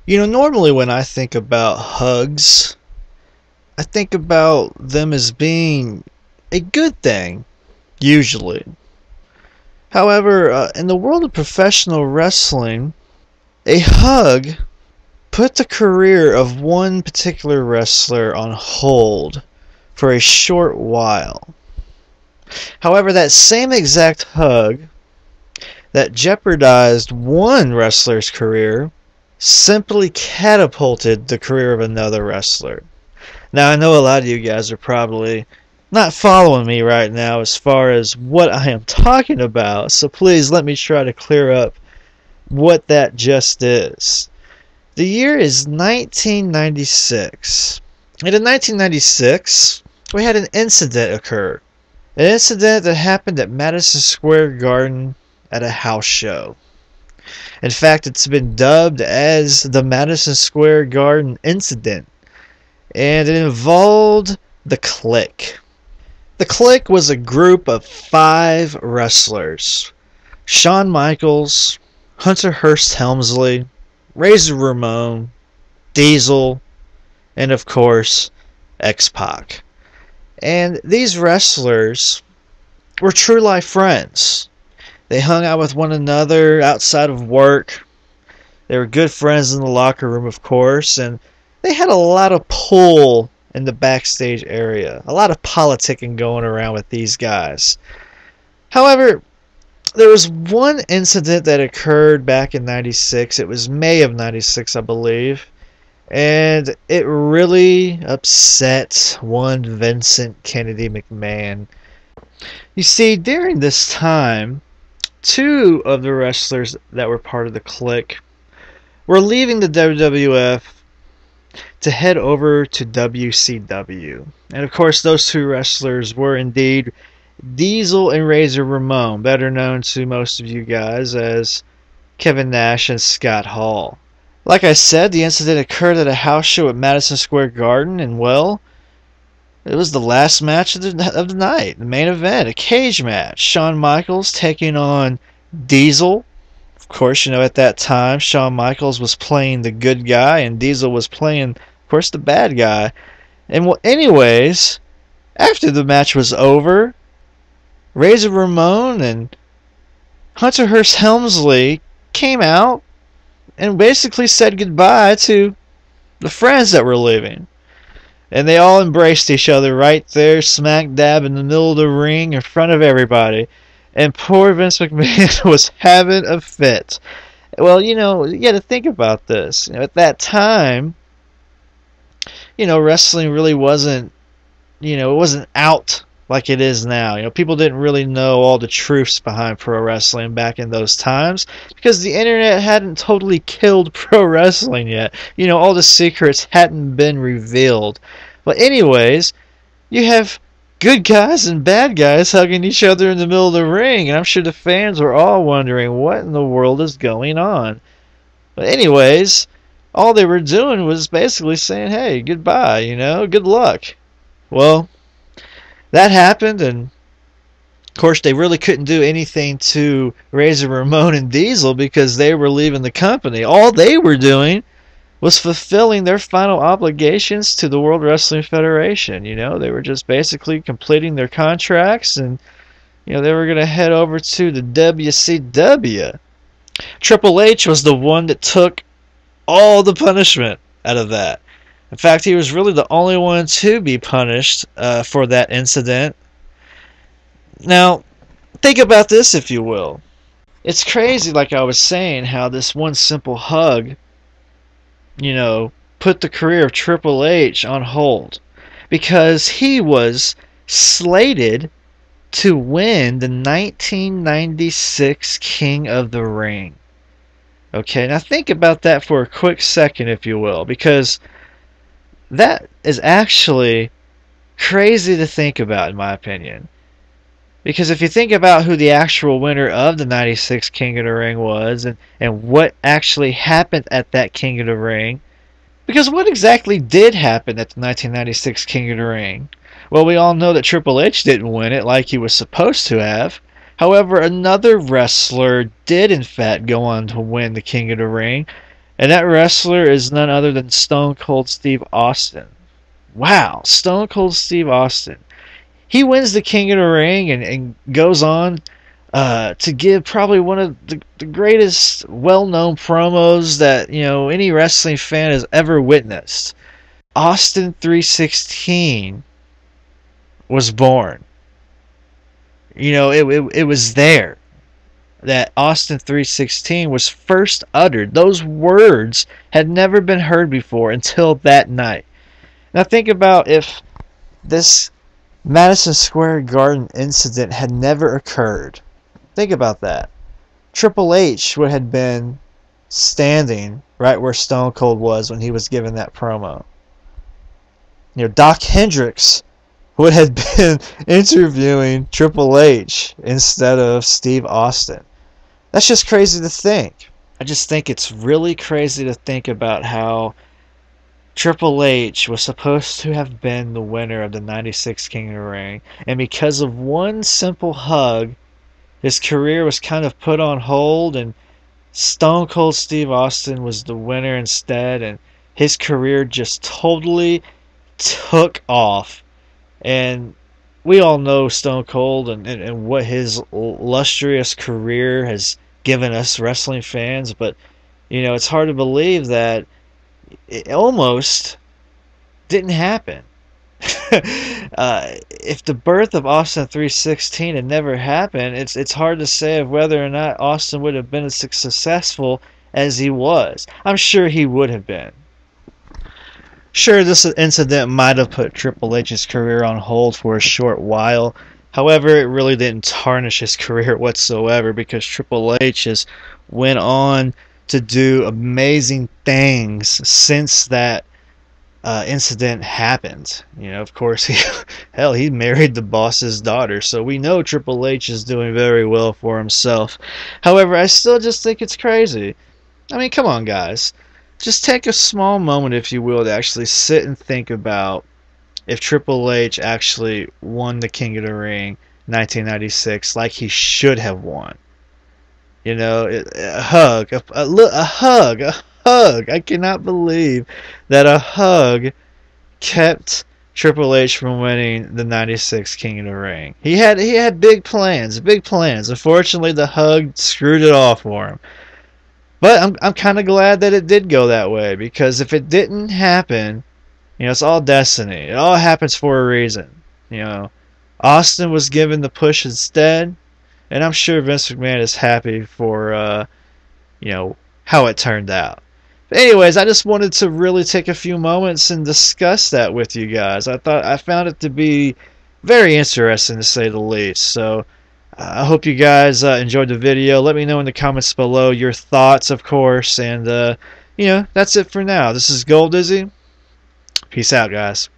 Normally when I think about hugs, I think about them as being a good thing, usually. However, in the world of professional wrestling, a hug put the career of one particular wrestler on hold for a short while. However, that same exact hug that jeopardized one wrestler's career simply catapulted the career of another wrestler. Now, I know a lot of you guys are probably not following me right now as far as what I am talking about, so please let me try to clear up what that just is. The year is 1996. And in 1996, we had an incident occur. An incident that happened at Madison Square Garden at a house show. In fact, it's been dubbed as the Madison Square Garden incident. And it involved the Clique. The Clique was a group of 5 wrestlers. Shawn Michaels, Hunter Hearst Helmsley, Razor Ramon, Diesel, and of course, X-Pac. And these wrestlers were true life friends. They hung out with one another outside of work. They were good friends in the locker room, of course, and they had a lot of pull in the backstage area. A lot of politicking going around with these guys. However, there was one incident that occurred back in 96. It was May of 96, I believe. And it really upset one Vincent Kennedy McMahon. You see, during this time, 2 of the wrestlers that were part of the Clique were leaving the WWF to head over to WCW. And of course, those 2 wrestlers were indeed Diesel and Razor Ramon, better known to most of you guys as Kevin Nash and Scott Hall. Like I said, the incident occurred at a house show at Madison Square Garden, and well, it was the last match of the night, the main event, a cage match. Shawn Michaels taking on Diesel. Of course, at that time, Shawn Michaels was playing the good guy, and Diesel was playing, of course, the bad guy. And well, anyways, after the match was over, Razor Ramon and Hunter Hearst Helmsley came out and basically said goodbye to the friends that were leaving. And they all embraced each other right there, smack dab in the middle of the ring in front of everybody. And poor Vince McMahon was having a fit. Well, you got to think about this. At that time, wrestling really wasn't, it wasn't out like it is now. People didn't really know all the truths behind pro wrestling back in those times because the internet hadn't totally killed pro wrestling yet. All the secrets hadn't been revealed. But anyways, you have good guys and bad guys hugging each other in the middle of the ring, and I'm sure the fans were all wondering what in the world is going on. But anyways, all they were doing was basically saying, hey, goodbye, good luck. Well, that happened, and of course they really couldn't do anything to Razor Ramon and Diesel because they were leaving the company. All they were doing was fulfilling their final obligations to the World Wrestling Federation. They were just basically completing their contracts, and they were going to head over to the WCW. Triple H was the one that took all the punishment out of that. In fact, he was really the only one to be punished for that incident. Now, think about this, if you will. It's crazy, like I was saying, how this one simple hug, put the career of Triple H on hold. Because he was slated to win the 1996 King of the Ring. Okay, now think about that for a quick second, if you will, because that is actually crazy to think about, in my opinion. Because if you think about who the actual winner of the 96 King of the Ring was, and what actually happened at that King of the Ring, because what exactly did happen at the 1996 King of the Ring? Well, we all know that Triple H didn't win it like he was supposed to have. However, another wrestler did in fact go on to win the King of the Ring, And that wrestler is none other than Stone Cold Steve Austin. Wow, Stone Cold Steve Austin. He wins the King of the Ring and goes on to give probably one of the greatest well-known promos that any wrestling fan has ever witnessed. Austin 316 was born. It was there that Austin 316 was first uttered. Those words had never been heard before until that night. Now think about if this Madison Square Garden incident had never occurred. Think about that. Triple H would have been standing right where Stone Cold was when he was giving that promo. Doc Hendricks would have been interviewing Triple H instead of Steve Austin. That's just crazy to think. I just think it's really crazy to think about how Triple H was supposed to have been the winner of the 96 King of the Ring, and because of one simple hug, his career was kind of put on hold, and Stone Cold Steve Austin was the winner instead, and his career just totally took off. And we all know Stone Cold and what his illustrious career has given us wrestling fans, but it's hard to believe that it almost didn't happen. If the birth of Austin 316 had never happened, it's hard to say of whether or not Austin would have been as successful as he was. I'm sure he would have been. Sure, this incident might have put Triple H's career on hold for a short while. However, it really didn't tarnish his career whatsoever, because Triple H has went on to do amazing things since that incident happened. Of course, he married the boss's daughter, so we know Triple H is doing very well for himself. However, I still just think it's crazy. I mean, come on, guys. Just take a small moment, if you will, to actually sit and think about if Triple H actually won the King of the Ring 1996 like he should have won. A hug, a hug. I cannot believe that a hug kept Triple H from winning the 96 King of the Ring. He had big plans. Unfortunately, the hug screwed it all for him. But I'm kind of glad that it did go that way, because if it didn't happen, it's all destiny. It all happens for a reason. Austin was given the push instead, and I'm sure Vince McMahon is happy for how it turned out. But anyways, I just wanted to really take a few moments and discuss that with you guys. I found it to be very interesting, to say the least. So I hope you guys enjoyed the video. Let me know in the comments below your thoughts, of course. And that's it for now. This is Gold Dizzy. Peace out, guys.